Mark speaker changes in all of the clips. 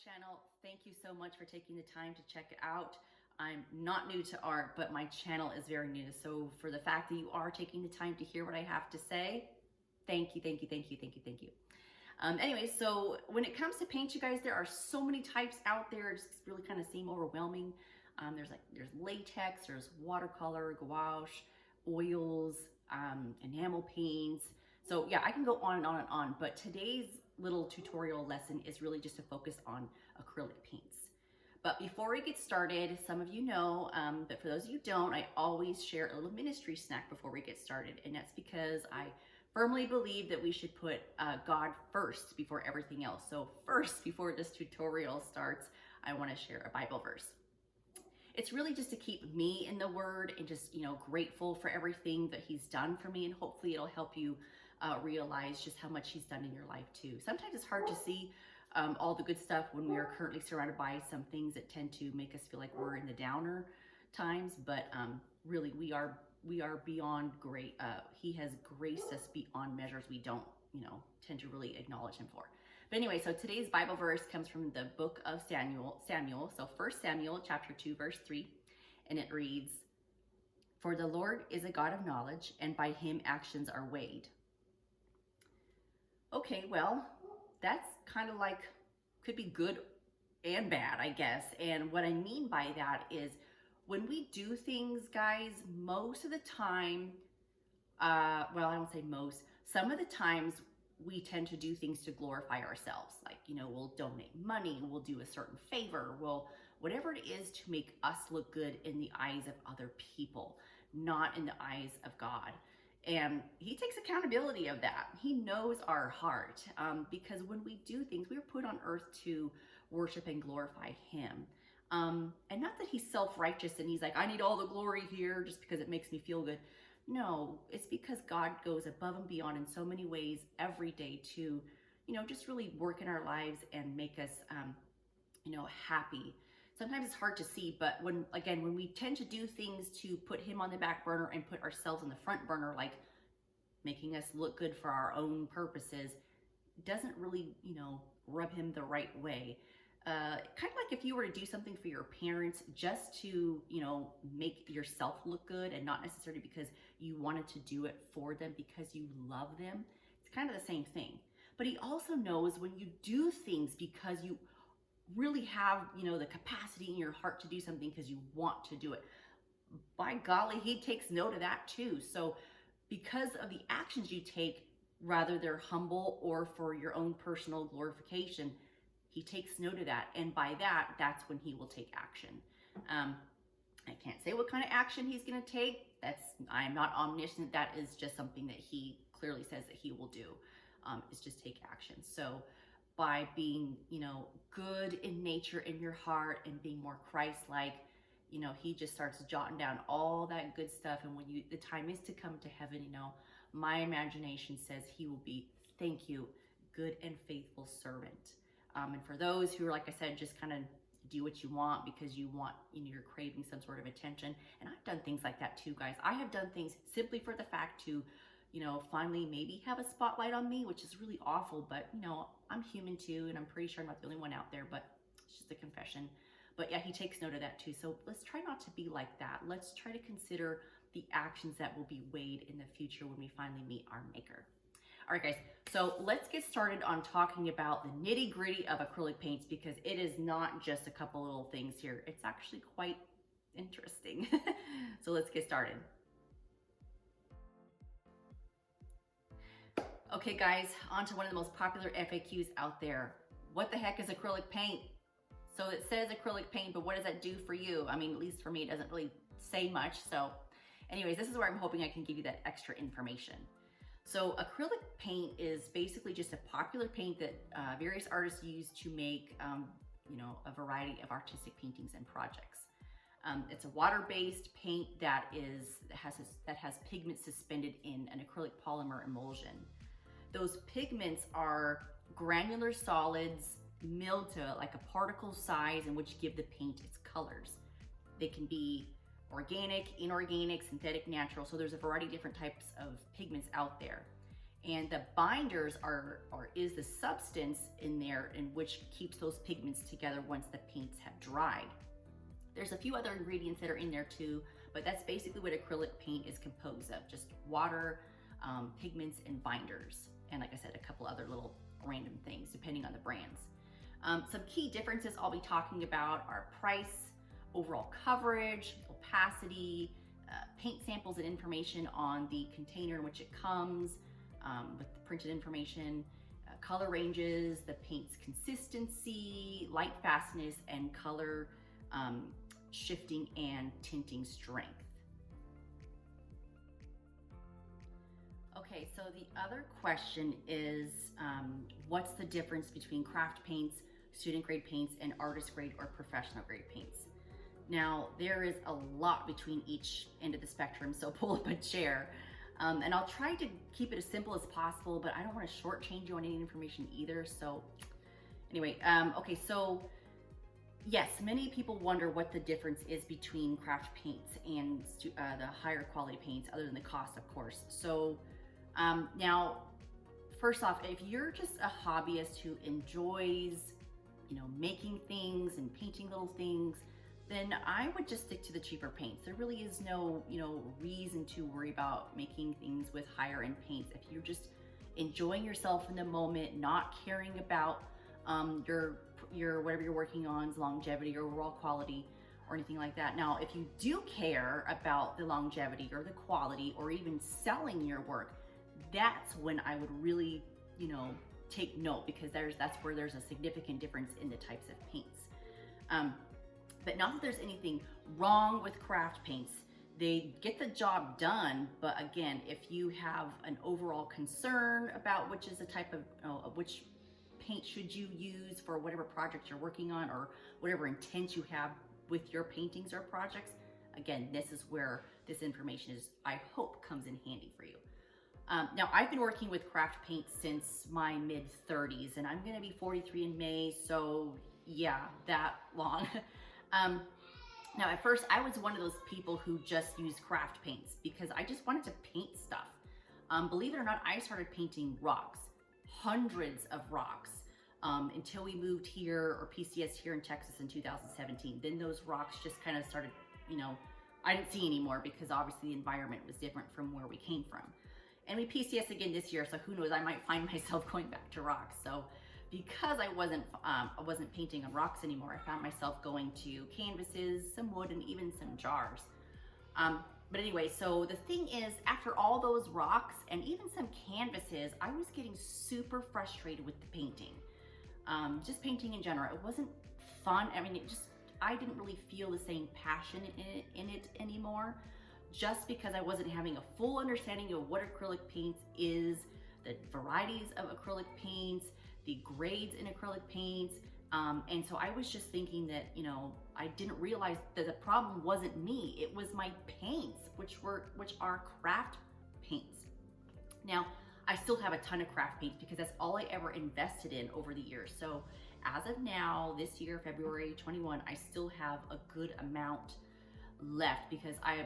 Speaker 1: channel. Thank you so much for taking the time to check it out. I'm not new to art, but my channel is very new. So for the fact that you are taking the time to hear what I have to say, thank you, thank you, thank you, thank you, thank you. Anyway, so when it comes to paint, you guys, there are so many types out there. It just really kind of seem overwhelming. There's latex, there's watercolor, gouache, oils, enamel paints. So yeah, I can go on and on and on, but today's little tutorial lesson is really just to focus on acrylic paints. But before we get started, some of you know, but for those of you who don't, I always share a little ministry snack before we get started. And that's because I firmly believe that we should put God first before everything else. So first, before this tutorial starts, I want to share a Bible verse. It's really just to keep me in the Word and just, grateful for everything that He's done for me. And hopefully it'll help you realize just how much He's done in your life too. Sometimes it's hard to see all the good stuff when we are currently surrounded by some things that tend to make us feel like we're in the downer times. But really, we are beyond great. He has graced us beyond measures we don't, tend to really acknowledge Him for. But anyway, so today's Bible verse comes from the book of Samuel. So 1 Samuel chapter 2, verse 3, and it reads, "For the Lord is a God of knowledge, and by Him actions are weighed." Okay, well, that's kind of like, could be good and bad, I guess. And what I mean by that is when we do things, guys, most of the time, well, I won't say most, some of the times we tend to do things to glorify ourselves. Like, we'll donate money, we'll do a certain favor, whatever it is to make us look good in the eyes of other people, not in the eyes of God. And He takes accountability of that. He knows our heart, because when we do things, we were put on earth to worship and glorify Him. And not that He's self-righteous and He's like, I need all the glory here just because it makes me feel good. No, it's because God goes above and beyond in so many ways every day to, just really work in our lives and make us, happy. Sometimes it's hard to see, but when we tend to do things to put Him on the back burner and put ourselves on the front burner, like making us look good for our own purposes, doesn't really, rub Him the right way. Kind of like if you were to do something for your parents just to, make yourself look good and not necessarily because you wanted to do it for them because you love them. It's kind of the same thing. But He also knows when you do things because you really have, the capacity in your heart to do something because you want to do it. By golly, He takes note of that too. So because of the actions you take, whether they're humble or for your own personal glorification, He takes note of that, and by that, that's when He will take action. I can't say what kind of action He's going to take. I'm not omniscient. That is just something that He clearly says that He will do, is just take action. So by being, good in nature in your heart and being more Christ-like, He just starts jotting down all that good stuff. And when the time is to come to heaven, my imagination says He will be, thank you, good and faithful servant. And for those who are, like I said, just kind of do what you want because you want, you're craving some sort of attention. And I've done things like that too, guys. I have done things simply for the fact to, finally maybe have a spotlight on me, which is really awful. But, I'm human too. And I'm pretty sure I'm not the only one out there, but it's just a confession. But yeah, He takes note of that too. So let's try not to be like that. Let's try to consider the actions that will be weighed in the future when we finally meet our Maker. All right, guys, so let's get started on talking about the nitty gritty of acrylic paints because it is not just a couple little things here. It's actually quite interesting. So let's get started. Okay, guys, on to one of the most popular FAQs out there. What the heck is acrylic paint? So it says acrylic paint, but what does that do for you? I mean, at least for me, it doesn't really say much. So anyways, this is where I'm hoping I can give you that extra information. So acrylic paint is basically just a popular paint that various artists use to make, a variety of artistic paintings and projects. It's a water-based paint that has pigment suspended in an acrylic polymer emulsion. Those pigments are granular solids milled to like a particle size in which give the paint its colors. They can be organic, inorganic, synthetic, natural. So there's a variety of different types of pigments out there. And the binders is the substance in there in which keeps those pigments together once the paints have dried. There's a few other ingredients that are in there too, but that's basically what acrylic paint is composed of, just water, pigments, and binders. And like I said, a couple other little random things depending on the brands. Some key differences I'll be talking about are price, overall coverage, opacity, paint samples and information on the container in which it comes, with the printed information, color ranges, the paint's consistency, light fastness, and color shifting and tinting strength. Okay, so the other question is, what's the difference between craft paints, student grade paints, and artist grade or professional grade paints? Now, there is a lot between each end of the spectrum, so pull up a chair. And I'll try to keep it as simple as possible, but I don't want to shortchange you on any information either. So anyway, okay, so yes, many people wonder what the difference is between craft paints and the higher quality paints, other than the cost, of course. So now, first off, if you're just a hobbyist who enjoys, making things and painting little things, then I would just stick to the cheaper paints. There really is no, reason to worry about making things with higher end paints. If you're just enjoying yourself in the moment, not caring about your whatever you're working on's longevity or overall quality or anything like that. Now, if you do care about the longevity or the quality or even selling your work, that's when I would really, take note, because that's where there's a significant difference in the types of paints. But not that there's anything wrong with craft paints. They get the job done, but again, if you have an overall concern about which is the type of, which paint should you use for whatever project you're working on or whatever intent you have with your paintings or projects, again, this is where this information is, I hope, comes in handy for you. Now, I've been working with craft paint since my mid-30s, and I'm gonna be 43 in May, so yeah, that long. Now, at first, I was one of those people who just used craft paints because I just wanted to paint stuff. Believe it or not, I started painting rocks, hundreds of rocks, until we moved here, or PCS here in Texas in 2017. Then those rocks just kind of started, I didn't see anymore because obviously the environment was different from where we came from. And we PCS again this year, so who knows, I might find myself going back to rocks. So because I wasn't painting on rocks anymore, I found myself going to canvases, some wood, and even some jars. But anyway, so the thing is, after all those rocks and even some canvases, I was getting super frustrated with the painting. Just painting in general. It wasn't fun. I mean, I didn't really feel the same passion in it anymore, just because I wasn't having a full understanding of what acrylic paints is, the varieties of acrylic paints, the grades in acrylic paints. And so I was just thinking that, I didn't realize that the problem wasn't me. It was my paints, which are craft paints. Now, I still have a ton of craft paints because that's all I ever invested in over the years. So as of now, this year, February 21, I still have a good amount left because I've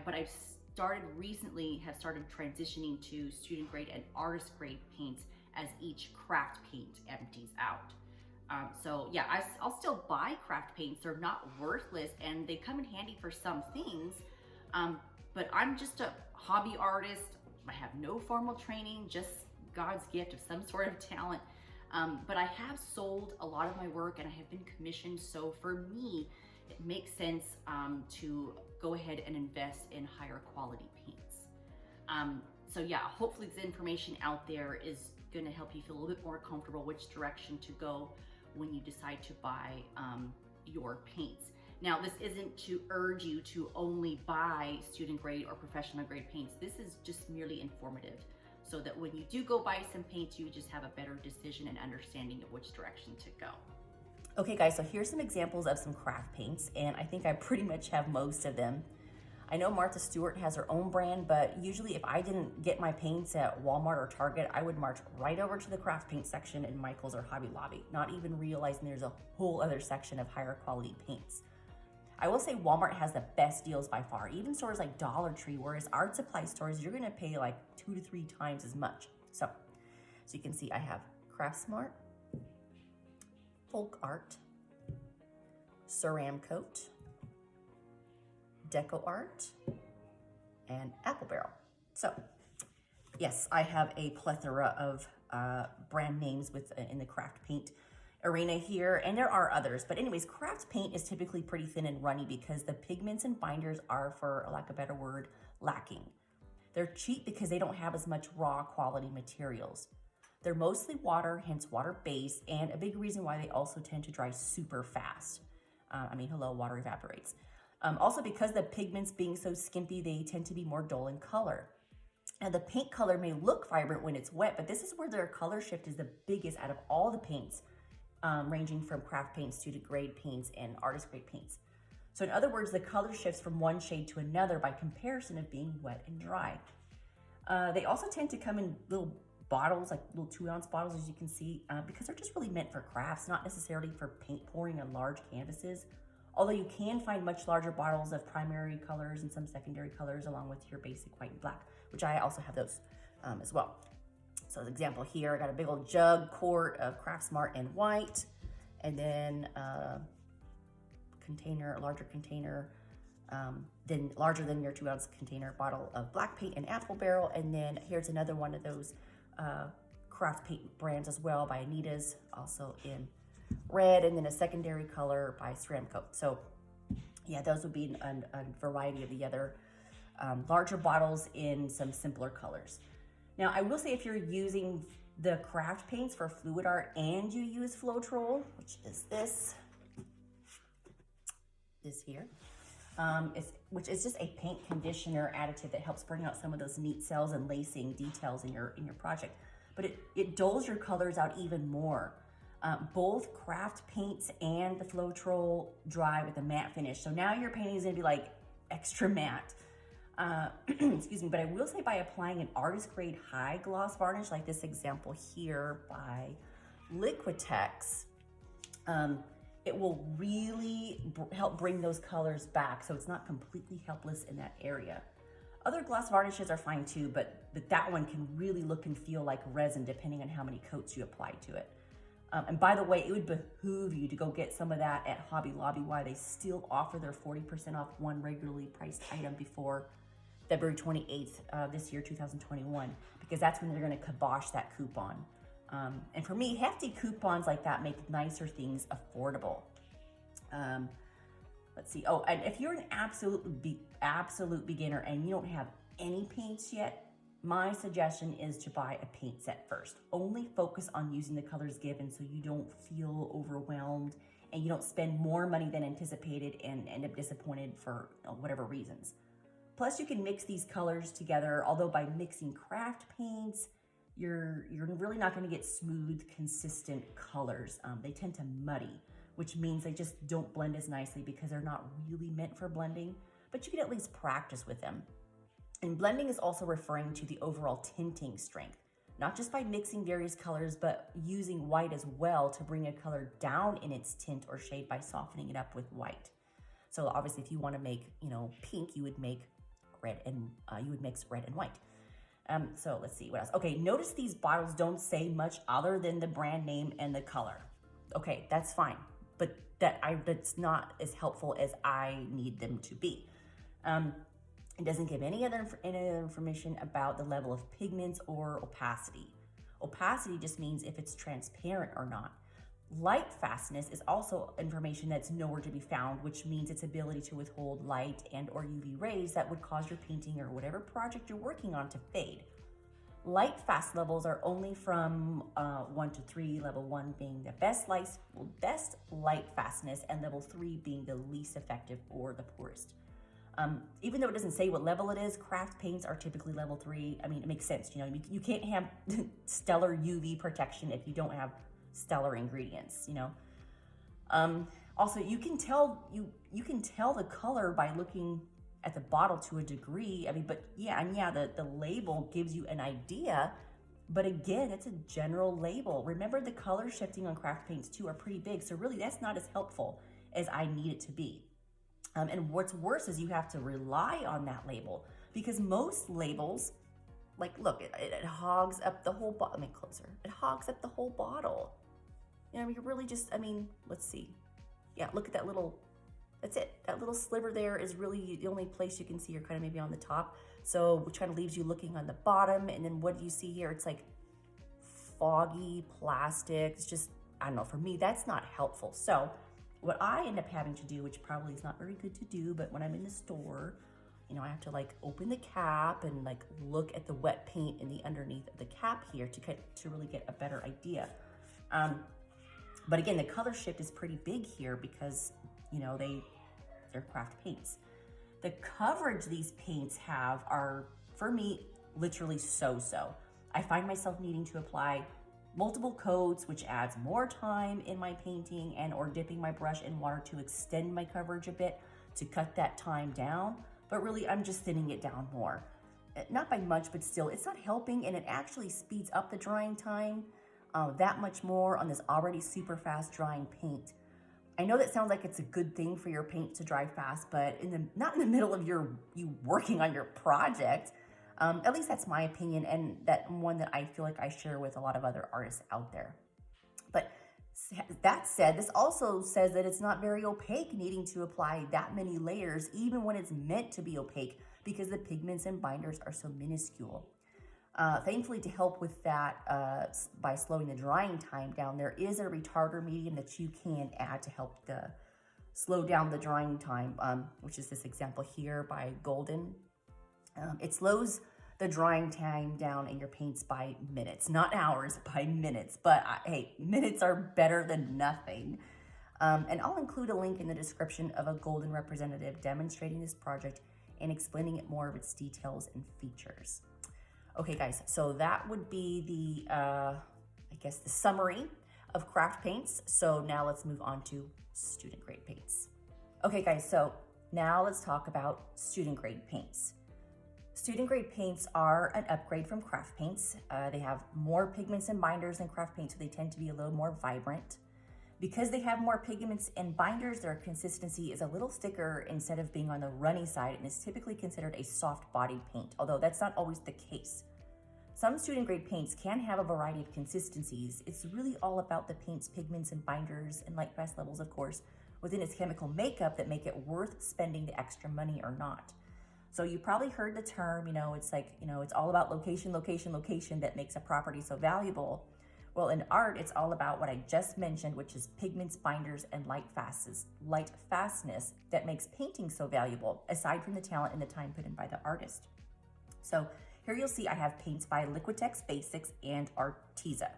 Speaker 1: recently started transitioning to student grade and artist grade paints as each craft paint empties out. So yeah, I'll still buy craft paints. They're not worthless and they come in handy for some things. But I'm just a hobby artist. I have no formal training, just God's gift of some sort of talent. But I have sold a lot of my work and I have been commissioned. So for me, it makes sense to go ahead and invest in higher quality paints. So yeah, hopefully this information out there is going to help you feel a little bit more comfortable which direction to go when you decide to buy your paints. Now, this isn't to urge you to only buy student grade or professional grade paints. This is just merely informative so that when you do go buy some paints, you just have a better decision and understanding of which direction to go.
Speaker 2: Okay guys, so here's some examples of some craft paints, and I think I pretty much have most of them. I know Martha Stewart has her own brand, but usually if I didn't get my paints at Walmart or Target, I would march right over to the craft paint section in Michael's or Hobby Lobby, not even realizing there's a whole other section of higher quality paints. I will say Walmart has the best deals by far, even stores like Dollar Tree, whereas art supply stores, you're gonna pay like 2 to 3 times as much. So So you can see I have Craft Smart, Folk Art, Ceram Coat, Deco Art, and Apple Barrel. So yes, I have a plethora of brand names in the craft paint arena here, and there are others. But anyways, craft paint is typically pretty thin and runny because the pigments and binders are, for lack of a better word, lacking. They're cheap because they don't have as much raw quality materials. They're mostly water, hence water-based, and a big reason why they also tend to dry super fast. Hello, water evaporates. Also, because the pigments being so skimpy, they tend to be more dull in color. And the paint color may look vibrant when it's wet, but this is where their color shift is the biggest out of all the paints, ranging from craft paints to grade paints and artist grade paints. So in other words, the color shifts from one shade to another by comparison of being wet and dry. They also tend to come in little bottles, like little 2-ounce bottles, as you can see, because they're just really meant for crafts, not necessarily for paint pouring on large canvases. Although you can find much larger bottles of primary colors and some secondary colors along with your basic white and black, which I also have those as well. So as an example here, I got a big old jug quart of Craft Smart and white, and then a larger container, then larger than your 2-ounce container bottle of black paint and Apple Barrel. And then here's another one of those craft paint brands as well by Anita's, also in red, and then a secondary color by Ceram Coat. So yeah, those would be a variety of the other larger bottles in some simpler colors. Now, I will say if you're using the craft paints for fluid art and you use Floetrol, which is this here, which is just a paint conditioner additive that helps bring out some of those neat cells and lacing details in your project. But it dulls your colors out even more. Both craft paints and the Floetrol dry with a matte finish. So now your painting is gonna be like extra matte. Excuse me, but I will say by applying an artist grade high gloss varnish, like this example here by Liquitex, it will really help bring those colors back, so it's not completely helpless in that area. Other gloss varnishes are fine too, but that one can really look and feel like resin depending on how many coats you apply to it. And by the way, it would behoove you to go get some of that at Hobby Lobby while they still offer their 40% off one regularly priced item before February 28th this year, 2021, because that's when they're going to kibosh that coupon. And for me, hefty coupons like that make nicer things affordable. Let's see. Oh, and if you're an absolute beginner and you don't have any paints yet, my suggestion is to buy a paint set first. Only focus on using the colors given so you don't feel overwhelmed and you don't spend more money than anticipated and end up disappointed for whatever reasons. Plus, you can mix these colors together, although by mixing craft paints, you're really not going to get smooth, consistent colors. They tend to muddy, which means they just don't blend as nicely because they're not really meant for blending, but you can at least practice with them. And blending is also referring to the overall tinting strength, not just by mixing various colors, but using white as well to bring a color down in its tint or shade by softening it up with white. So obviously, if you want to make, pink, you would make red and you would mix red and white. So let's see what else. Okay, notice these bottles don't say much other than the brand name and the color. Okay, that's fine, but that's not as helpful as I need them to be. It doesn't give any other information about the level of pigments or opacity. Opacity just means if it's transparent or not. Light fastness is also information that's nowhere to be found, which means its ability to withhold light and or UV rays that would cause your painting or whatever project you're working on to fade. Light fast levels are only from 1 to 3, level 1 being the best light fastness and level 3 being the least effective or the poorest. Even though it doesn't say what level it is, craft paints are typically level 3. I mean, it makes sense. You can't have stellar UV protection if you don't have stellar ingredients. Also, you can tell the color by looking at the bottle to a degree. The label gives you an idea, but again, it's a general label. Remember, the color shifting on craft paints too are pretty big, so really that's not as helpful as I need it to be. And what's worse is you have to rely on that label because most labels like, look, it hogs up the whole bottle. Let me closer. It hogs up the whole bottle. You know, you're really just, I mean, let's see. Yeah, look at that little, that's it. That little sliver there is really the only place you can see. You're kind of maybe on the top. So which kind of leaves you looking on the bottom. And then what do you see here? It's like foggy plastic. It's just, I don't know, for me, that's not helpful. So what I end up having to do, which probably is not very good to do, but when I'm in the store, you know, I have to like open the cap and like look at the wet paint in the underneath of the cap here to really get a better idea. But again, the color shift is pretty big here because, you know, they're craft paints. The coverage these paints have are, for me, literally so-so. I find myself needing to apply multiple coats, which adds more time in my painting, and or dipping my brush in water to extend my coverage a bit to cut that time down. But really, I'm just thinning it down more. Not by much, but still, it's not helping, and it actually speeds up the drying time that much more on this already super fast drying paint. I know that sounds like it's a good thing for your paint to dry fast, but not in the middle of you working on your project. At least that's my opinion, and that one that I feel like I share with a lot of other artists out there. But that said, this also says that it's not very opaque, needing to apply that many layers, even when it's meant to be opaque, because the pigments and binders are so minuscule. Thankfully, to help with that, by slowing the drying time down, there is a retarder medium that you can add to help slow down the drying time, which is this example here by Golden. It slows the drying time down in your paints by minutes, not hours, by minutes. But hey, minutes are better than nothing. And I'll include a link in the description of a Golden representative demonstrating this project and explaining it more of its details and features. Okay, guys, so that would be the, I guess, the summary of craft paints. So now let's move on to student grade paints. Okay, guys, so now let's talk about student grade paints. Student grade paints are an upgrade from craft paints. They have more pigments and binders than craft paints, so they tend to be a little more vibrant. Because they have more pigments and binders, their consistency is a little thicker instead of being on the runny side, and is typically considered a soft bodied paint, although that's not always the case. Some student grade paints can have a variety of consistencies. It's really all about the paint's pigments and binders and light fast levels, of course, within its chemical makeup that make it worth spending the extra money or not. So you probably heard the term, it's like, it's all about location, location, location that makes a property so valuable. Well, in art, it's all about what I just mentioned, which is pigments, binders, and light fastness that makes painting so valuable, aside from the talent and the time put in by the artist. So here you'll see I have paints by Liquitex Basics and Arteza.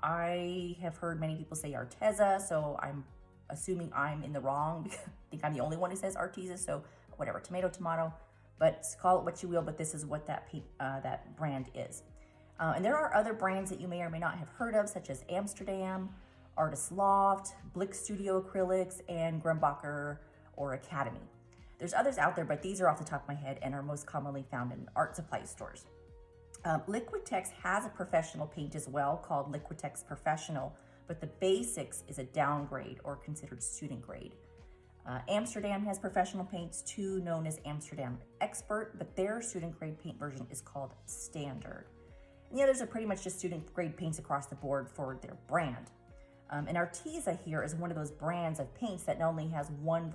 Speaker 2: I have heard many people say Arteza, so I'm assuming I'm in the wrong, because I think I'm the only one who says Arteza, so whatever, tomato, tomato, but call it what you will, but this is what that brand is. And there are other brands that you may or may not have heard of, such as Amsterdam, Artist Loft, Blick Studio Acrylics, and Grumbacher or Academy. There's others out there, but these are off the top of my head and are most commonly found in art supply stores. Liquitex has a professional paint as well called Liquitex Professional, but the Basics is a downgrade or considered student grade. Amsterdam has professional paints too, known as Amsterdam Expert, but their student grade paint version is called Standard. And the others are pretty much just student grade paints across the board for their brand. And Arteza here is one of those brands of paints that only has one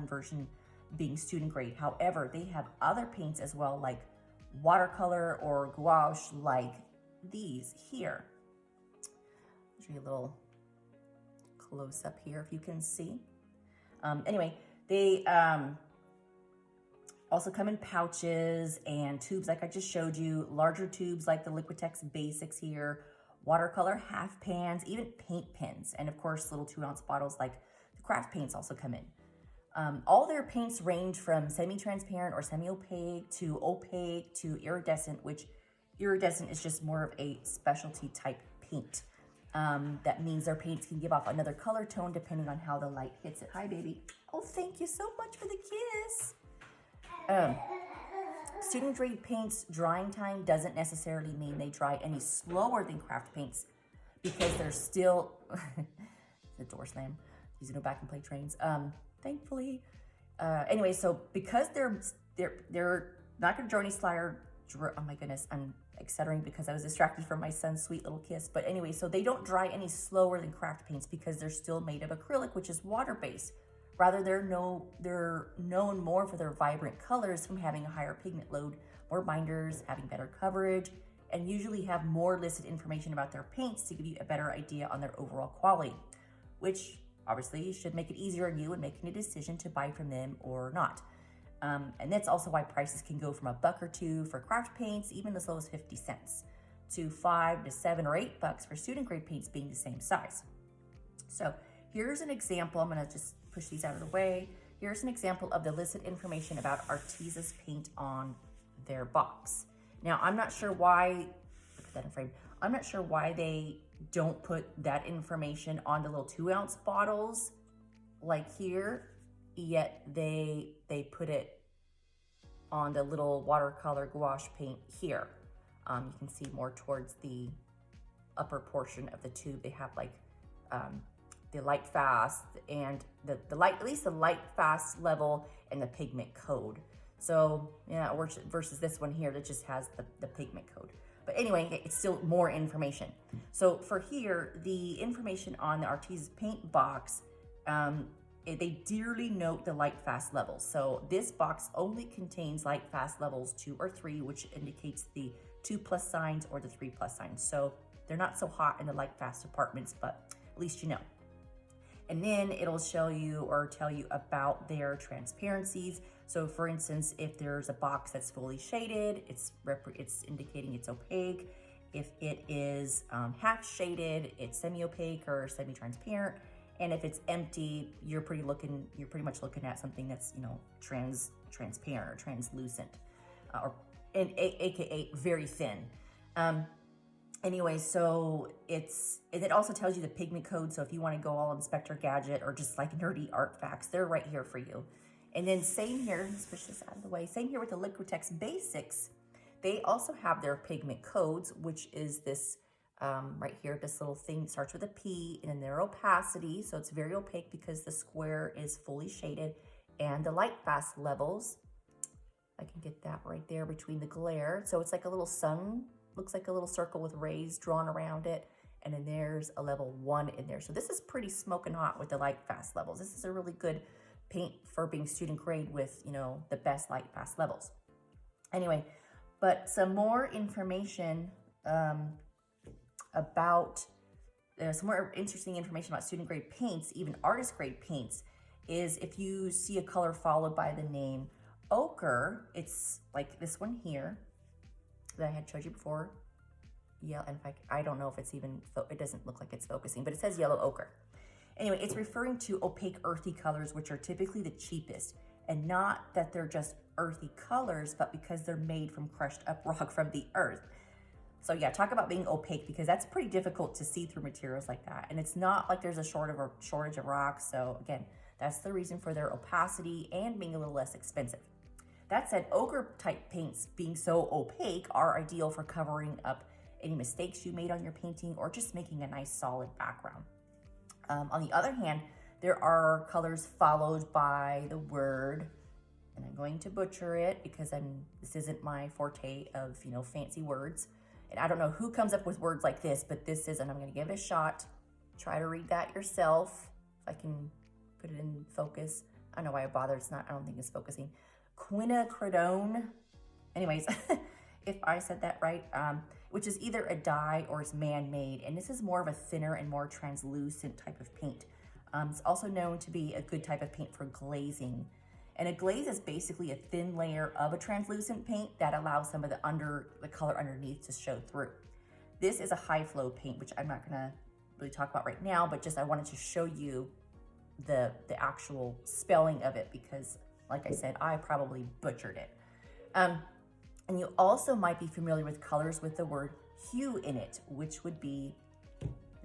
Speaker 2: version being student grade. However, they have other paints as well, like watercolor or gouache, like these here. I'll show you a little close up here if you can see. Anyway, they also come in pouches and tubes like I just showed you, larger tubes like the Liquitex Basics here, watercolor half pans, even paint pens, and of course little 2-ounce bottles like the craft paints also come in. All their paints range from semi-transparent or semi-opaque to opaque to iridescent, which iridescent is just more of a specialty type paint. That means their paints can give off another color tone depending on how the light hits it. Hi, baby. Oh, thank you so much for the kiss. Student grade paints drying time doesn't necessarily mean they dry any slower than craft paints, because they're still the door slam. These go back and play trains. Thankfully. Anyway, so because they're not going to oh my goodness, I'm like stuttering because I was distracted from my son's sweet little kiss. But anyway, so they don't dry any slower than craft paints because they're still made of acrylic, which is water-based. Rather, they're known more for their vibrant colors from having a higher pigment load, more binders, having better coverage, and usually have more listed information about their paints to give you a better idea on their overall quality, which obviously should make it easier on you in making a decision to buy from them or not. And that's also why prices can go from $1 or $2 for craft paints, even as low as 50 cents, to $5 to $7 or $8 for student grade paints being the same size. So here's an example. I'm gonna just push these out of the way. Here's an example of the listed information about Artesa's paint on their box. Now, I'm not sure why, put that in frame. I'm not sure why they don't put that information on the little 2-ounce bottles like here, yet they put it on the little watercolor gouache paint here. You can see more towards the upper portion of the tube. They have like the light fast and the light, at least the light fast level and the pigment code. So yeah, versus this one here that just has the pigment code. But anyway, it's still more information. So for here, the information on the Artesa's paint box, they dearly note the light fast levels. So this box only contains light fast levels 2 or 3, which indicates the 2+ signs or the 3+ signs. So they're not so hot in the light fast departments, but at least you know. And then it'll show you or tell you about their transparencies. So for instance, if there's a box that's fully shaded, it's indicating it's opaque. If it is half shaded, it's semi-opaque or semi-transparent. And if it's empty, you're pretty much looking at something that's, you know, transparent or translucent, aka very thin. Anyway, so it also tells you the pigment code. So if you want to go all Inspector Gadget or just like nerdy art facts, they're right here for you. And then same here, let's push this out of the way. Same here with the Liquitex Basics. They also have their pigment codes, which is this right here, this little thing starts with a P and then their opacity. So it's very opaque because the square is fully shaded, and the light fast levels. I can get that right there between the glare. So it's like a little sun, looks like a little circle with rays drawn around it. And then there's a level 1 in there. So this is pretty smoking hot with the light fast levels. This is a really good paint for being student grade with, you know, the best light fast levels. Anyway, but some more information about, some more interesting information about student grade paints, even artist grade paints, is if you see a color followed by the name ochre, it's like this one here that I had showed you before. Yeah, in fact, I don't know if it's even, it doesn't look like it's focusing, but it says yellow ochre. Anyway, it's referring to opaque earthy colors, which are typically the cheapest, and not that they're just earthy colors, but because they're made from crushed up rock from the earth. So yeah, talk about being opaque, because that's pretty difficult to see through materials like that. And it's not like there's a shortage of rocks. So again, that's the reason for their opacity and being a little less expensive. That said, ochre type paints being so opaque are ideal for covering up any mistakes you made on your painting or just making a nice solid background. On the other hand, there are colors followed by the word, and I'm going to butcher it because this isn't my forte of, you know, fancy words. And I don't know who comes up with words like this, but this is, and I'm going to give it a shot. Try to read that yourself. If I can put it in focus. I don't know why I bother. It's not, I don't think it's focusing. Quinacridone. Anyways, if I said that right, which is either a dye or is man-made. And this is more of a thinner and more translucent type of paint. It's also known to be a good type of paint for glazing. And a glaze is basically a thin layer of a translucent paint that allows some of the color underneath to show through. This is a high flow paint, which I'm not gonna really talk about right now, but just I wanted to show you the actual spelling of it because, like I said, I probably butchered it. And you also might be familiar with colors with the word hue in it, which would be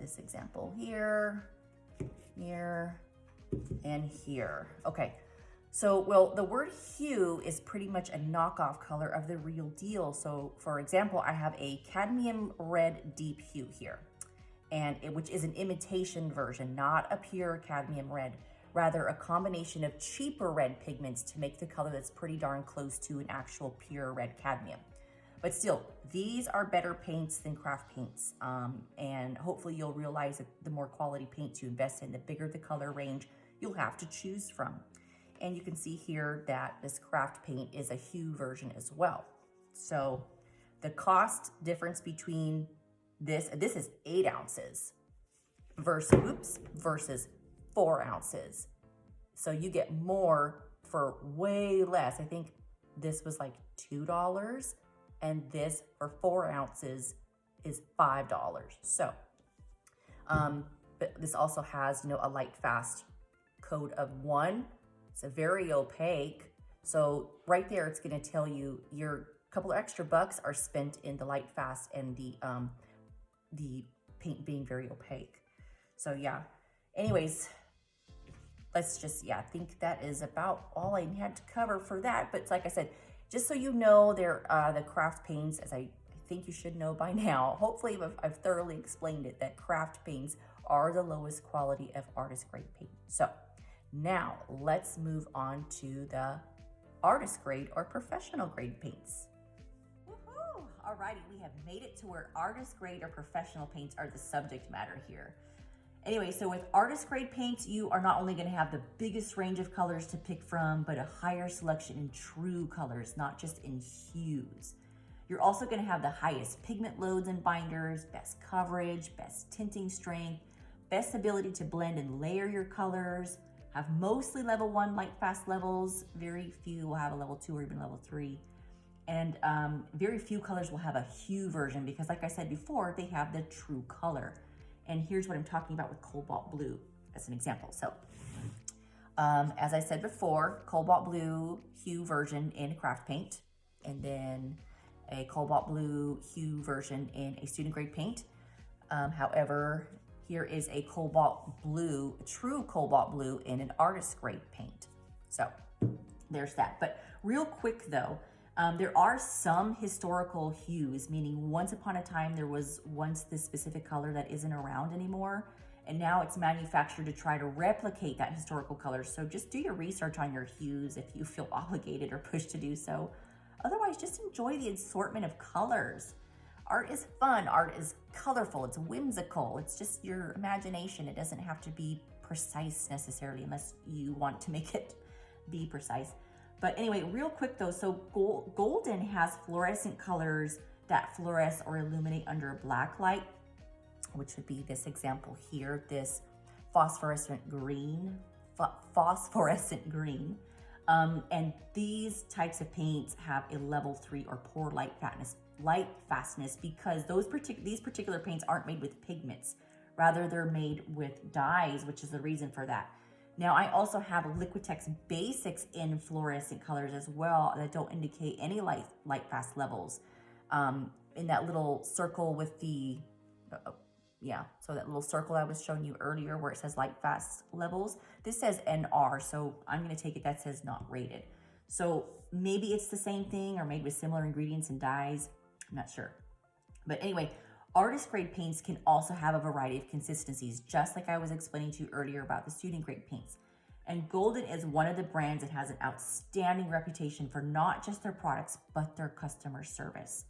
Speaker 2: this example here, here, and here. Okay. So, well, the word hue is pretty much a knockoff color of the real deal. So, for example, I have a cadmium red deep hue here, which is an imitation version, not a pure cadmium red, rather a combination of cheaper red pigments to make the color that's pretty darn close to an actual pure red cadmium. But still, these are better paints than craft paints. And hopefully you'll realize that the more quality paints you invest in, the bigger the color range you'll have to choose from. And you can see here that this craft paint is a hue version as well. So the cost difference between this is 8 ounces versus 4 ounces. So you get more for way less. I think this was like $2, and this for 4 ounces is $5. So, but this also has, you know, a light fast code of 1. It's a very opaque. So right there, it's going to tell you your couple of extra bucks are spent in the light fast and the paint being very opaque. So yeah, anyways, let's just, yeah, I think that is about all I had to cover for that. But like I said, just so you know, they're the craft paints, as I think you should know by now. Hopefully I've thoroughly explained it, that craft paints are the lowest quality of artist grade paint. So now let's move on to the artist grade or professional grade paints. Woohoo! Alrighty, we have made it to where artist grade or professional paints are the subject matter here. Anyway, so with artist grade paints, you are not only going to have the biggest range of colors to pick from, but a higher selection in true colors, not just in hues. You're also going to have the highest pigment loads and binders, best coverage, best tinting strength, best ability to blend and layer your colors, have mostly level 1 light fast levels. Very few will have a level 2 or even level 3. And very few colors will have a hue version because, like I said before, they have the true color. And here's what I'm talking about with cobalt blue as an example. So as I said before, cobalt blue hue version in craft paint, and then a cobalt blue hue version in a student grade paint. However, here is a cobalt blue, true cobalt blue in an artist grade paint. So there's that. But real quick though, there are some historical hues, meaning once upon a time there was once this specific color that isn't around anymore, and now it's manufactured to try to replicate that historical color. So just do your research on your hues if you feel obligated or pushed to do so. Otherwise, just enjoy the assortment of colors. Art is fun, art is colorful, it's whimsical, it's just your imagination. It doesn't have to be precise necessarily unless you want to make it be precise. But anyway, real quick though, so golden has fluorescent colors that fluoresce or illuminate under a black light, which would be this example here, this phosphorescent green. And these types of paints have a level 3 or poor light fastness because these particular paints aren't made with pigments. Rather, they're made with dyes, which is the reason for that. Now, I also have Liquitex Basics in fluorescent colors as well that don't indicate any light fast levels. In that little circle with the, so that little circle I was showing you earlier where it says light fast levels, this says NR, so I'm going to take it that says not rated. So maybe it's the same thing or made with similar ingredients and dyes. I'm not sure. But anyway, artist grade paints can also have a variety of consistencies, just like I was explaining to you earlier about the student grade paints. And Golden is one of the brands that has an outstanding reputation for not just their products, but their customer service.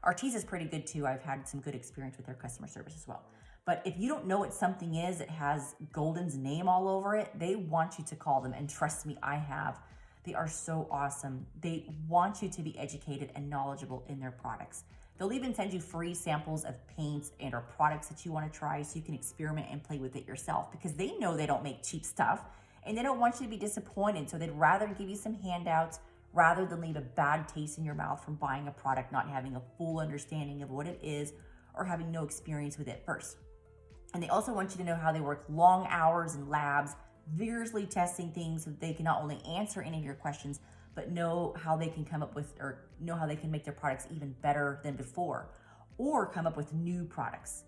Speaker 2: Artis is pretty good too. I've had some good experience with their customer service as well. But if you don't know what something is, it has Golden's name all over it, they want you to call them. And trust me, I have. They are so awesome. They want you to be educated and knowledgeable in their products. They'll even send you free samples of paints and or products that you want to try so you can experiment and play with it yourself, because they know they don't make cheap stuff and they don't want you to be disappointed. So they'd rather give you some handouts rather than leave a bad taste in your mouth from buying a product, not having a full understanding of what it is or having no experience with it first. And they also want you to know how they work long hours in labs, vigorously testing things so that they can not only answer any of your questions, but know how they can come up with, or know how they can make their products even better than before, or come up with new products.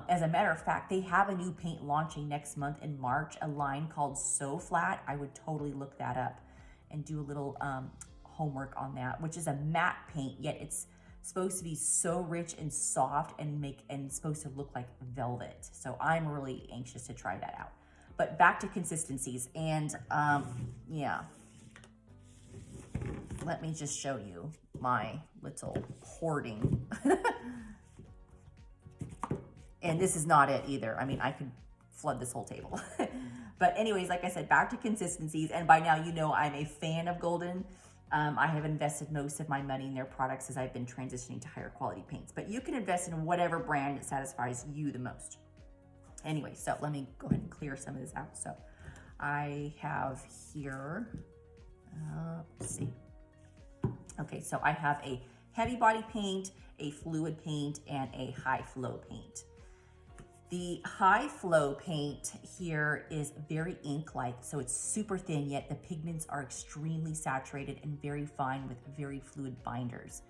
Speaker 2: As a matter of fact, they have a new paint launching next month in March, a line called So Flat. I would totally look that up and do a little homework on that, which is a matte paint, yet it's supposed to be so rich and soft and supposed to look like velvet. So I'm really anxious to try that out. But back to consistencies and let me just show you my little hoarding. And this is not it either. I mean, I could flood this whole table. But anyways, like I said, back to consistencies. And by now, you know, I'm a fan of Golden. I have invested most of my money in their products as I've been transitioning to higher quality paints. But you can invest in whatever brand that satisfies you the most. Anyway, so let me go ahead and clear some of this out. So I have here, let's see. Okay, so I have a heavy body paint, a fluid paint, and a high flow paint. The high flow paint here is very ink-like, so it's super thin, yet the pigments are extremely saturated and very fine with very fluid binders.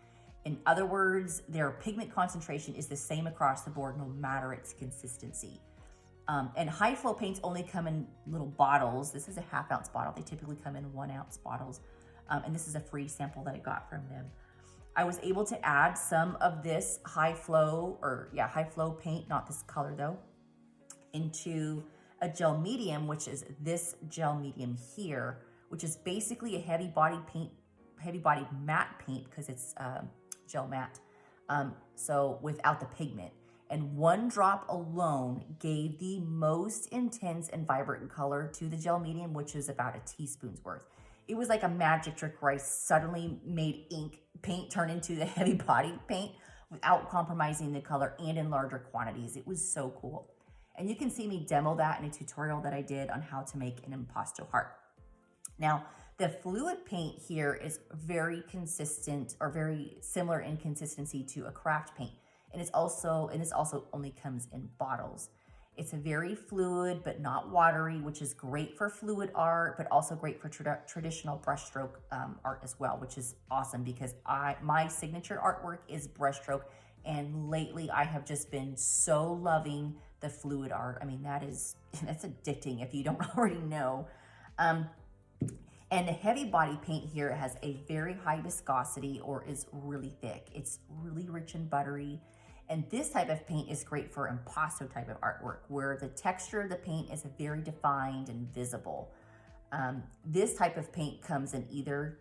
Speaker 2: In other words, their pigment concentration is the same across the board, no matter its consistency. And high flow paints only come in little bottles. This is a 1/2 ounce bottle. They typically come in 1 ounce bottles. And this is a free sample that I got from them. I was able to add some of this high flow paint, not this color though, into a gel medium, which is this gel medium here, which is basically a heavy body matte paint because it's gel matte. So without the pigment. And 1 drop alone gave the most intense and vibrant color to the gel medium, which is about a teaspoon's worth. It was like a magic trick where I suddenly made ink paint turn into the heavy body paint without compromising the color and in larger quantities. It was so cool. And you can see me demo that in a tutorial that I did on how to make an impasto heart. Now, the fluid paint here is very consistent or very similar in consistency to a craft paint. And this also only comes in bottles. It's a very fluid, but not watery, which is great for fluid art, but also great for traditional brushstroke art as well, which is awesome because my signature artwork is brushstroke. And lately I have just been so loving the fluid art. I mean, that's addicting if you don't already know. And the heavy body paint here has a very high viscosity or is really thick. It's really rich and buttery. And this type of paint is great for impasto type of artwork where the texture of the paint is very defined and visible. This type of paint comes in either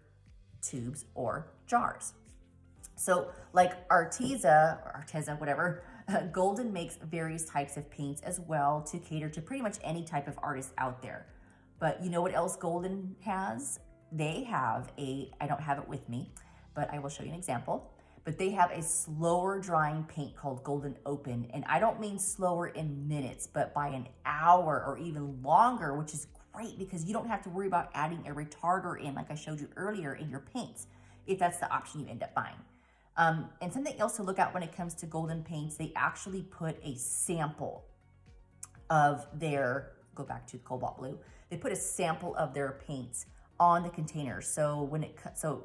Speaker 2: tubes or jars. So like Arteza, whatever, Golden makes various types of paints as well to cater to pretty much any type of artist out there. But you know what else Golden has? They have I don't have it with me, but I will show you an example. But they have a slower drying paint called Golden Open. And I don't mean slower in minutes, but by an hour or even longer, which is great because you don't have to worry about adding a retarder in, like I showed you earlier, in your paints, if that's the option you end up buying. And something else to look at when it comes to Golden paints, they actually put a sample of their, go back to cobalt blue, they put a sample of their paints on the container. So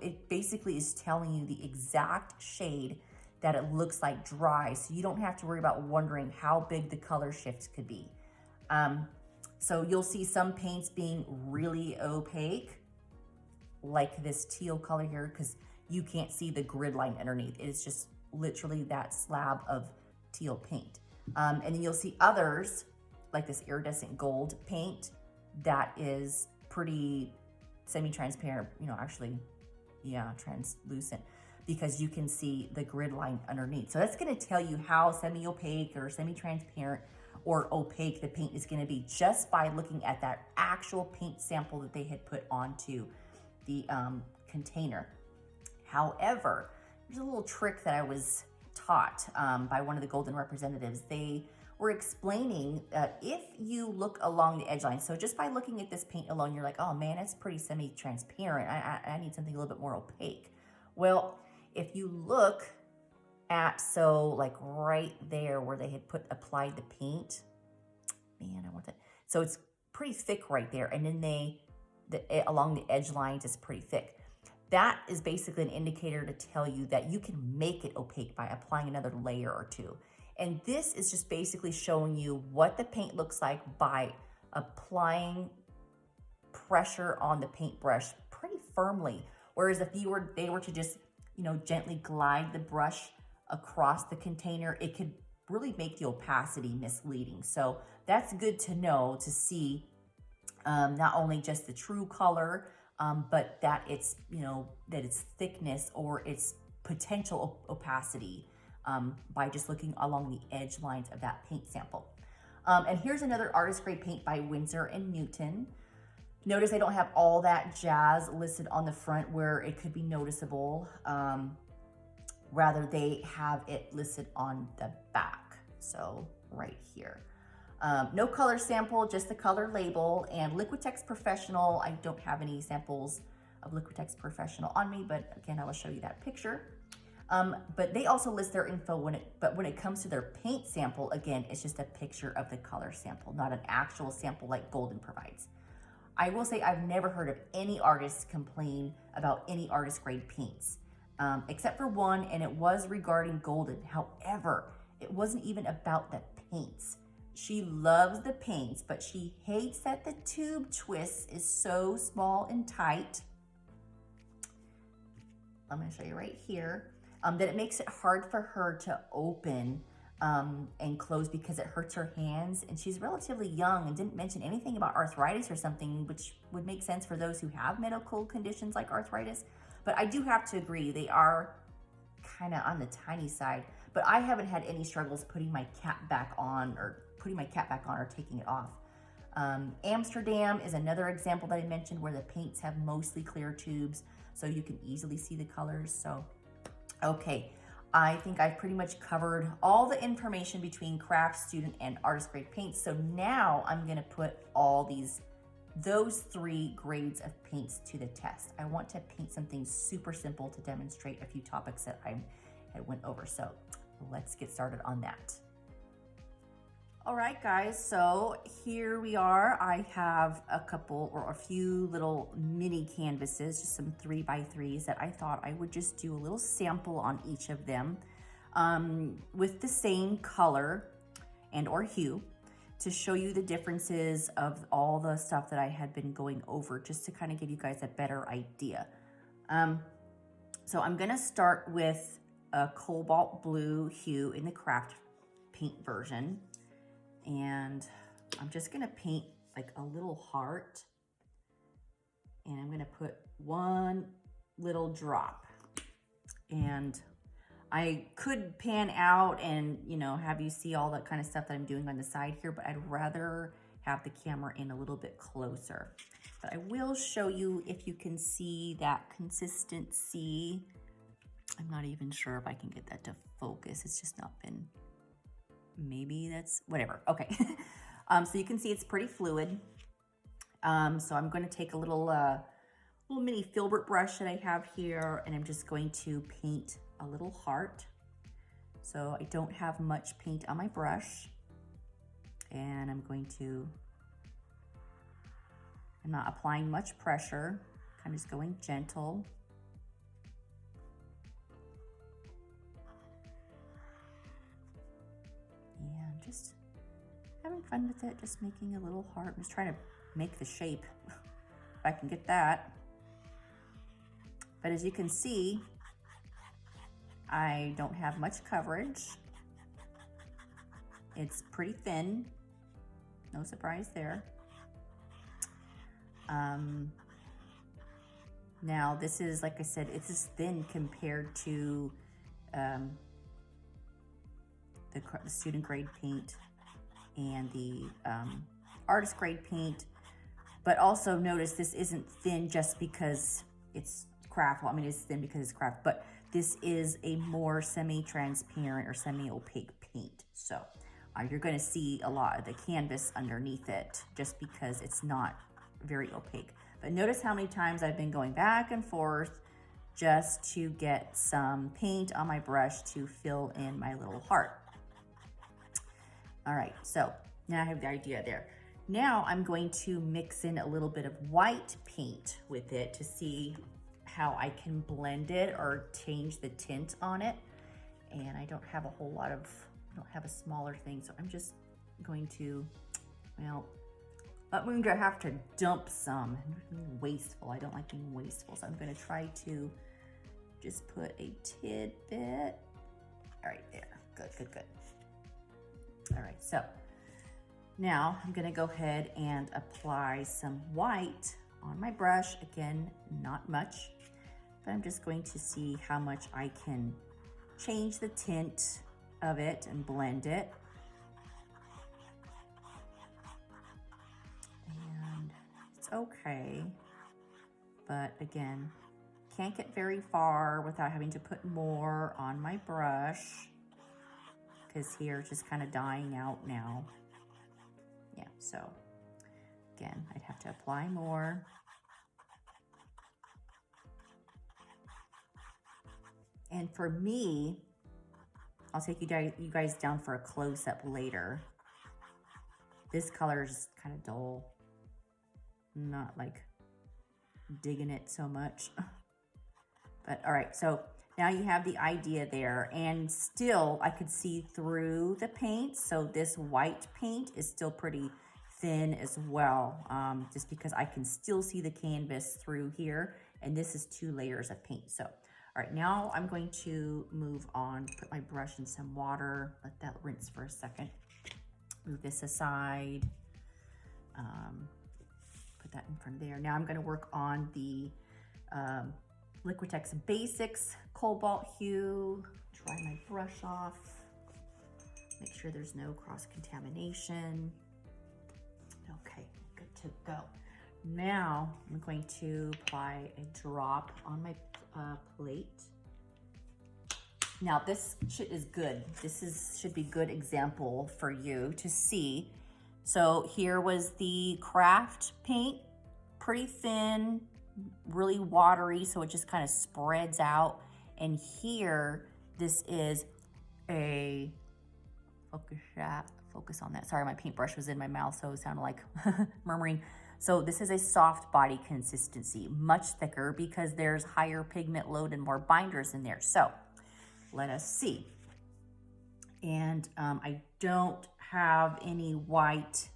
Speaker 2: it basically is telling you the exact shade that it looks like dry. So you don't have to worry about wondering how big the color shifts could be. So you'll see some paints being really opaque, like this teal color here, because you can't see the grid line underneath. It is just literally that slab of teal paint. And then you'll see others, like this iridescent gold paint, that is pretty semi-transparent, translucent, because you can see the grid line underneath. So that's gonna tell you how semi-opaque or semi-transparent or opaque the paint is gonna be just by looking at that actual paint sample that they had put onto the container. However, there's a little trick that I was taught by one of the Golden representatives. They were explaining that if you look along the edge line, so just by looking at this paint alone, you're like, oh man, it's pretty semi-transparent. I need something a little bit more opaque. Well, if you look at, so like right there where they had applied the paint, man, I want that. So it's pretty thick right there. And then along the edge lines, it's pretty thick. That is basically an indicator to tell you that you can make it opaque by applying another layer or two. And this is just basically showing you what the paint looks like by applying pressure on the paintbrush pretty firmly. Whereas if they were to just, gently glide the brush across the container, it could really make the opacity misleading. So that's good to know, to see not only just the true color but that it's, that its thickness or its potential opacity by just looking along the edge lines of that paint sample. And here's another artist grade paint by Winsor & Newton. Notice I don't have all that jazz listed on the front where it could be noticeable. Rather, they have it listed on the back. So right here. No color sample, just the color label. And Liquitex Professional, I don't have any samples of Liquitex Professional on me, but again, I will show you that picture. But they also list their info when it comes to their paint sample, again, it's just a picture of the color sample, not an actual sample like Golden provides. I will say I've never heard of any artists complain about any artist grade paints, except for one, and it was regarding Golden. However, it wasn't even about the paints. She loves the paints, but she hates that the tube twist is so small and tight. I'm gonna show you right here. That it makes it hard for her to open and close because it hurts her hands. And she's relatively young and didn't mention anything about arthritis or something, which would make sense for those who have medical conditions like arthritis. But I do have to agree, they are kind of on the tiny side. But I haven't had any struggles putting my cap back on or taking it off. Amsterdam is another example that I mentioned where the paints have mostly clear tubes, so you can easily see the colors. So, okay, I think I've pretty much covered all the information between craft, student, and artist grade paints. So now I'm gonna put those 3 grades of paints to the test. I want to paint something super simple to demonstrate a few topics that I went over. So let's get started on that. All right, guys, so here we are. I have a few little mini canvases, just some 3x3s that I thought I would just do a little sample on each of them with the same color and or hue to show you the differences of all the stuff that I had been going over, just to kind of give you guys a better idea. So I'm gonna start with a cobalt blue hue in the craft paint version. And I'm just gonna paint like a little heart, and I'm gonna put one little drop. And I could pan out and, have you see all that kind of stuff that I'm doing on the side here, but I'd rather have the camera in a little bit closer. But I will show you if you can see that consistency. I'm not even sure if I can get that to focus. It's just not been, maybe that's, whatever. Okay. So you can see it's pretty fluid. So I'm going to take a little mini filbert brush that I have here, and I'm just going to paint a little heart. So I don't have much paint on my brush, and I'm not applying much pressure, kind of just going gentle. And just having fun with it, just making a little heart. I'm just trying to make the shape, if I can get that. But as you can see, I don't have much coverage. It's pretty thin, no surprise there. Now this is, like I said, it's just thin compared to the student grade paint and the artist grade paint. But also notice this isn't thin just because it's craft. Well, I mean, it's thin because it's craft, but this is a more semi-transparent or semi-opaque paint. So you're going to see a lot of the canvas underneath it just because it's not very opaque. But notice how many times I've been going back and forth just to get some paint on my brush to fill in my little heart. All right, so now I have the idea there. Now I'm going to mix in a little bit of white paint with it to see how I can blend it or change the tint on it. And I don't have I don't have a smaller thing, so I'm just going to, I'm going to have to dump some. I'm being wasteful. I don't like being wasteful, so I'm going to try to just put a tidbit. All right, there. Good. All right, so now I'm going to go ahead and apply some white on my brush. Again, not much, but I'm just going to see how much I can change the tint of it and blend it. And it's okay, but again, can't get very far without having to put more on my brush, because here it's just kind of dying out now. Yeah, so again, I'd have to apply more. And for me, I'll take you guys down for a close-up later. This color is kind of dull. I'm not like digging it so much. But all right, so now you have the idea there, and still I could see through the paint. So this white paint is still pretty thin as well, just because I can still see the canvas through here, and this is 2 layers of paint. So, all right, now I'm going to move on, put my brush in some water, let that rinse for a second. Move this aside, put that in front of there. Now I'm gonna work on the Liquitex Basics Cobalt Hue. Dry my brush off. Make sure there's no cross-contamination. Okay, good to go. Now I'm going to apply a drop on my plate. Now this is good. Should be good example for you to see. So here was the craft paint, pretty thin, really watery, so it just kind of spreads out. And here, this is a, focus on that. Sorry, my paintbrush was in my mouth, so it sounded like murmuring. So this is a soft body consistency, much thicker because there's higher pigment load and more binders in there. So let us see. And I don't have any white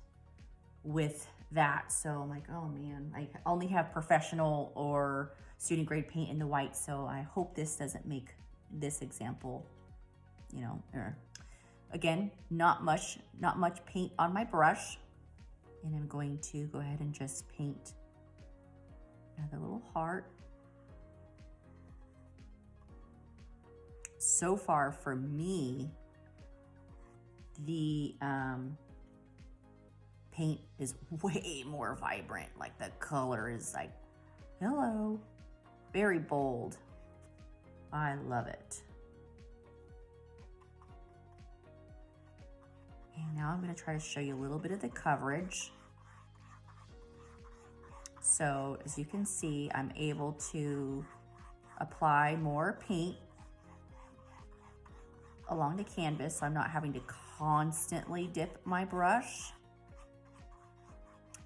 Speaker 2: with that, so I'm like, oh man, I only have professional or student grade paint in the white, so I hope this doesn't make this example, you know, again, not much paint on my brush, and I'm going to go ahead and just paint another little heart. So far for me, the paint is way more vibrant. Like the color is like, hello, very bold. I love it. And now I'm going to try to show you a little bit of the coverage. So as you can see, I'm able to apply more paint along the canvas, so I'm not having to constantly dip my brush.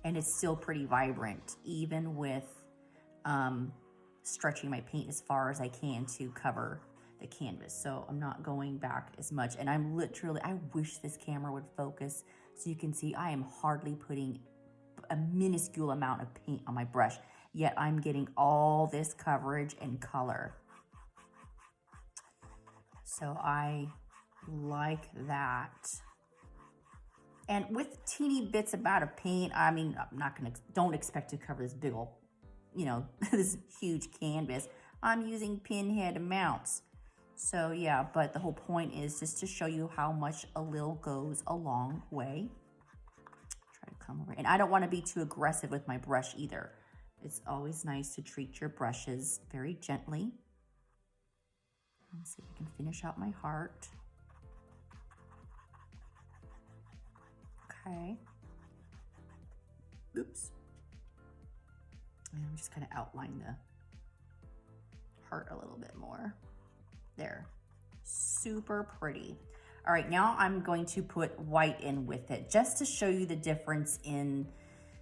Speaker 2: And it's still pretty vibrant, even with stretching my paint as far as I can to cover the canvas. So I'm not going back as much. And I'm literally, I wish this camera would focus so you can see I am hardly putting a minuscule amount of paint on my brush, yet I'm getting all this coverage and color. So I like that. And with teeny bits about of paint, I mean, don't expect to cover this big old, you know, this huge canvas. I'm using pinhead amounts. So yeah, but the whole point is just to show you how much a little goes a long way. Try to come over. And I don't want to be too aggressive with my brush either. It's always nice to treat your brushes very gently. Let's see if I can finish out my heart. Okay. Oops. And I'm just kind of outline the heart a little bit more. There. Super pretty. All right, now I'm going to put white in with it just to show you the difference in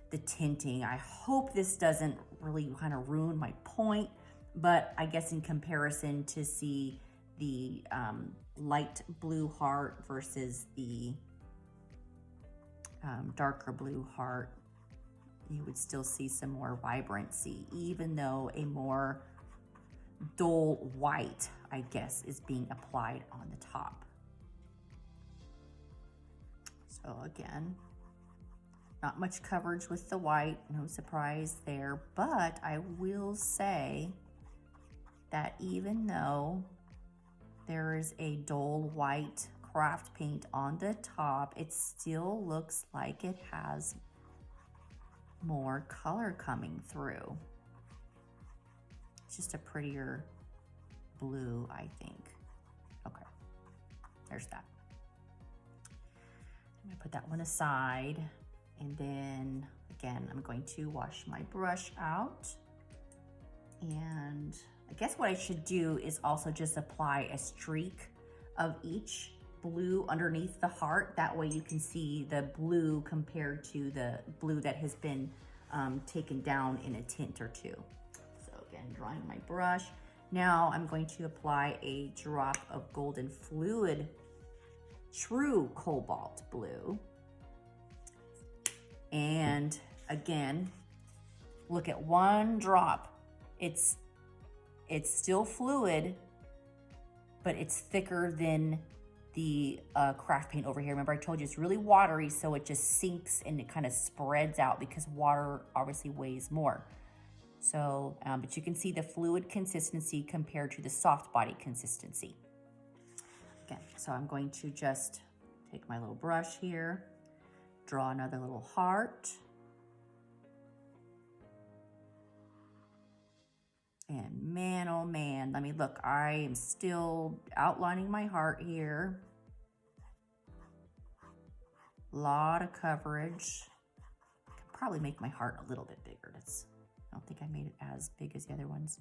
Speaker 2: the tinting. I hope this doesn't really kind of ruin my point, but I guess in comparison to see the light blue heart versus the darker blue heart, you would still see some more vibrancy, even though a more dull white, I guess, is being applied on the top. So again, Not much coverage with the white, no surprise there, but I will say that even though there is a dull white craft paint on the top, it still looks like it has more color coming through. It's just a prettier blue, I think. Okay, there's that. I'm gonna put that one aside, and then again, I'm going to wash my brush out. And I guess what I should do is also just apply a streak of each blue underneath the heart. That way you can see the blue compared to the blue that has been taken down in a tint or two. So again, drying my brush. Now I'm going to apply a drop of Golden Fluid True Cobalt Blue. And again, look at one drop. It's still fluid, but it's thicker than the craft paint over here. Remember, I told you it's really watery, so it just sinks and it kind of spreads out because water obviously weighs more. So, but you can see the fluid consistency compared to the soft body consistency. Okay, so I'm going to just take my little brush here, draw another little heart. And man, oh man, let me look. I am still outlining my heart here. A lot of coverage. I could probably make my heart a little bit bigger. I don't think I made it as big as the other ones.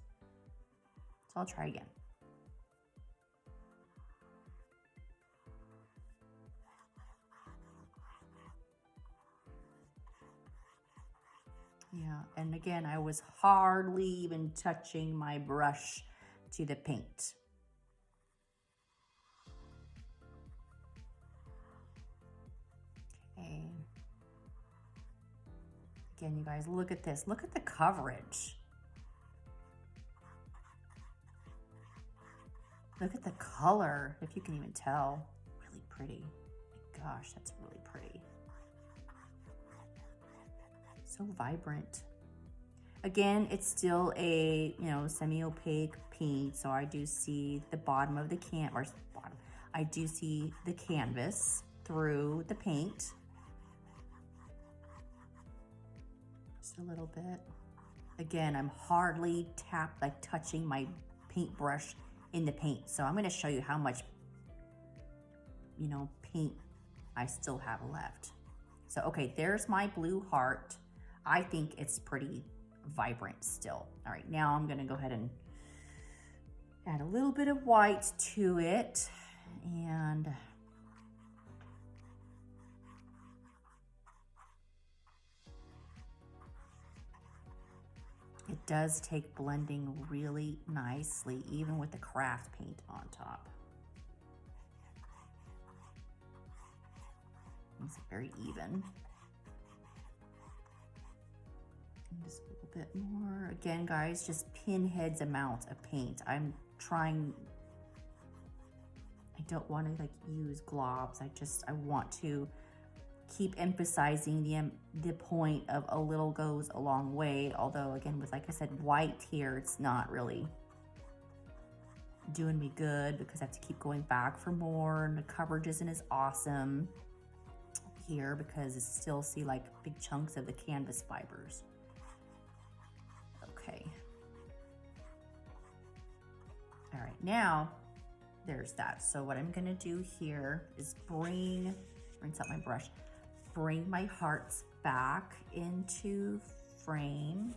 Speaker 2: So I'll try again. Yeah, and again, I was hardly even touching my brush to the paint. Okay. Again, you guys, look at this. Look at the coverage. Look at the color, if you can even tell. Really pretty. My gosh, that's really pretty. So vibrant. Again, it's still a, semi-opaque paint, so I do see the bottom of the I do see the canvas through the paint. Just a little bit. Again, I'm hardly touching my paintbrush in the paint. So I'm going to show you how much, paint I still have left. So, okay, there's my blue heart. I think it's pretty vibrant still. All right, now I'm gonna go ahead and add a little bit of white to it. And it does take blending really nicely, even with the craft paint on top. It's very even. Just a little bit more. Again, guys, just pinheads amount of paint. I don't want to use globs. I want to keep emphasizing the point of a little goes a long way. Although again, with, like I said, white here, it's not really doing me good because I have to keep going back for more, and the coverage isn't as awesome here because I still see big chunks of the canvas fibers. Okay. All right, now there's that. So what I'm gonna do here is rinse out my brush, bring my hearts back into frame.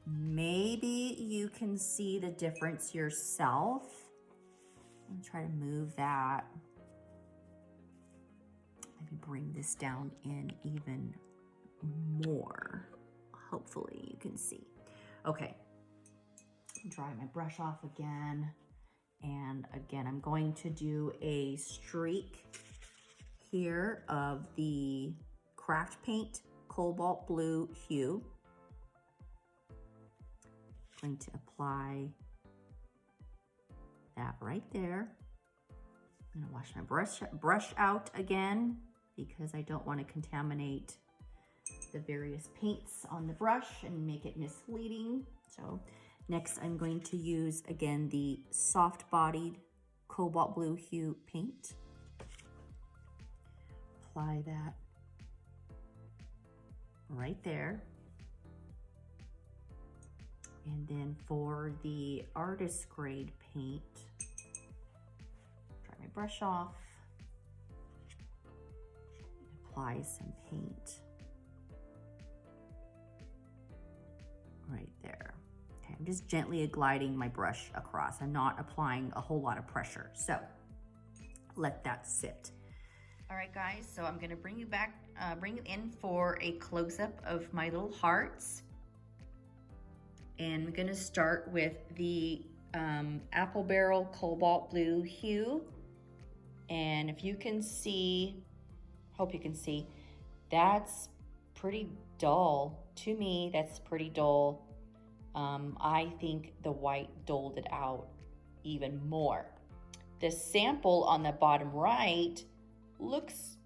Speaker 2: Maybe you can see the difference yourself. I'm gonna try to move that. Maybe bring this down in even more. Hopefully you can see. Okay, dry my brush off again. And again, I'm going to do a streak here of the craft paint cobalt blue hue. I'm going to apply that right there. I'm gonna wash my brush out again because I don't want to contaminate the various paints on the brush and make it misleading. So next I'm going to use, again, the soft-bodied cobalt blue hue paint. Apply that right there. And then for the artist grade paint, dry my brush off, apply some paint right there. Okay, I'm just gently gliding my brush across. I'm not applying a whole lot of pressure. So let that sit. All right, guys, so I'm gonna bring you in for a close-up of my little hearts. And I'm gonna start with the apple barrel cobalt blue hue. And if you can see, hope you can see, that's pretty dull. To me, that's pretty dull. I think the white dulled it out even more. The sample on the bottom right looks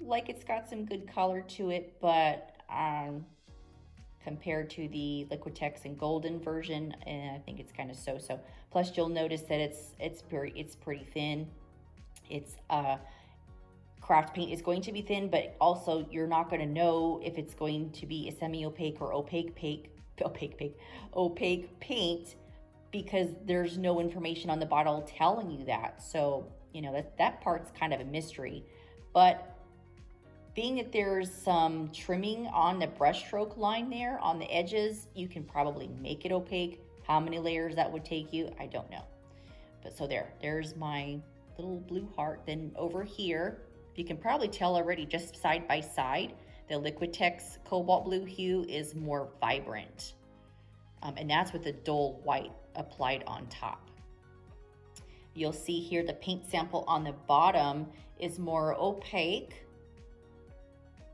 Speaker 2: like it's got some good color to it, but compared to the Liquitex and Golden version, I think it's kind of so-so. Plus, you'll notice that it's pretty thin. It's craft paint is going to be thin, but also you're not going to know if it's going to be a semi-opaque or opaque paint because there's no information on the bottle telling you that. So, you know, that part's kind of a mystery. But being that there's some trimming on the brush stroke line there on the edges, you can probably make it opaque. How many layers that would take you, I don't know. But so there's my little blue heart. Then over here, you can probably tell already just side by side, the Liquitex cobalt blue hue is more vibrant. And that's with the dull white applied on top. You'll see here the paint sample on the bottom is more opaque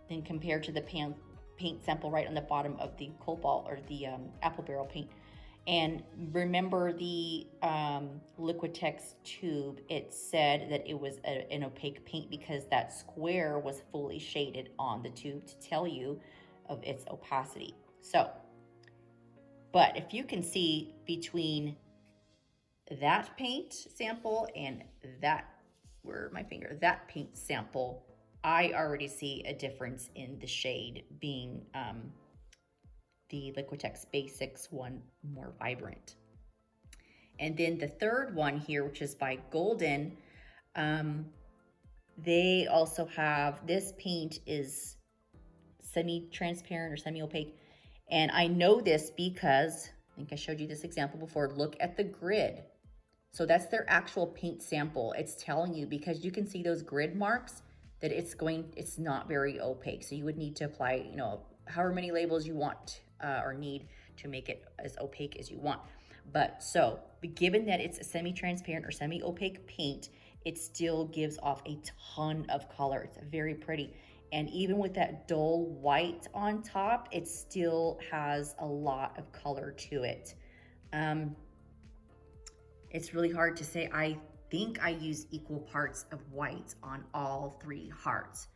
Speaker 2: than compared to the paint sample right on the bottom of the cobalt or the apple barrel paint. And remember the Liquitex tube, it said that it was an opaque paint because that square was fully shaded on the tube to tell you of its opacity. So, but if you can see between that paint sample and that, that paint sample, I already see a difference in the shade being the Liquitex Basics one more vibrant. And then the third one here, which is by Golden, they also have, this paint is semi-transparent or semi-opaque. And I know this because, I think I showed you this example before, look at the grid. So that's their actual paint sample. It's telling you, because you can see those grid marks, that it's not very opaque. So you would need to apply, you know, however many labels you want or need to make it as opaque as you want. But so, given that it's a semi-transparent or semi-opaque paint, it still gives off a ton of color. It's very pretty. And even with that dull white on top, it still has a lot of color to it. It's really hard to say. I think I use equal parts of white on all three hearts,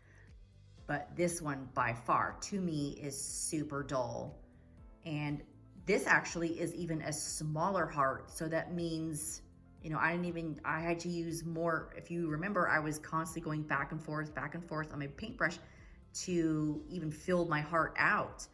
Speaker 2: but this one by far to me is super dull. And this actually is even a smaller heart, so that means, you know, I had to use more. If you remember, I was constantly going back and forth on my paintbrush to even fill my heart out.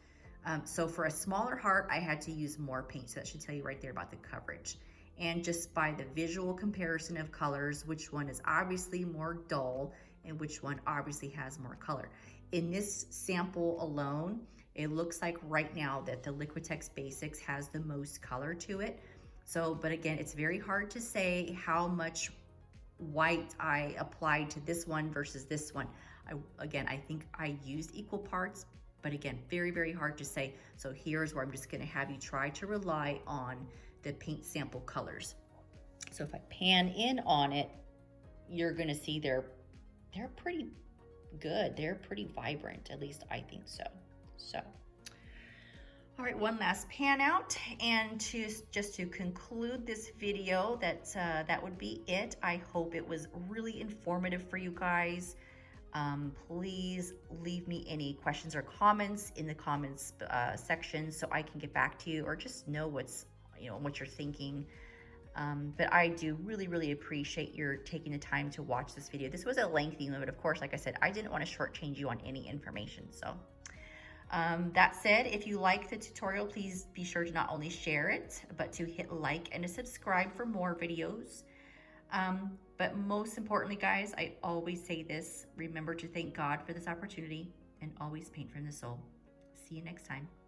Speaker 2: So for a smaller heart, I had to use more paint. So that should tell you right there about the coverage. And just by the visual comparison of colors, which one is obviously more dull and which one obviously has more color. In this sample alone, it looks like right now that the Liquitex Basics has the most color to it. So, but again, it's very hard to say how much white I applied to this one versus this one. I think I used equal parts, but again, very, very hard to say. So here's where I'm just gonna have you try to rely on the paint sample colors. So if I pan in on it, you're gonna see they're pretty good. They're pretty vibrant, at least I think so. So, all right, one last pan out, and just to conclude this video, that would be it. I hope it was really informative for you guys. Please leave me any questions or comments in the comments section so I can get back to you or just know what you're thinking. But I do really appreciate your taking the time to watch this video. This was a lengthy one, but of course, like I said, I didn't want to shortchange you on any information. So that said, if you like the tutorial, please be sure to not only share it, but to hit like and to subscribe for more videos. But most importantly, guys, I always say this, remember to thank God for this opportunity and always paint from the soul. See you next time.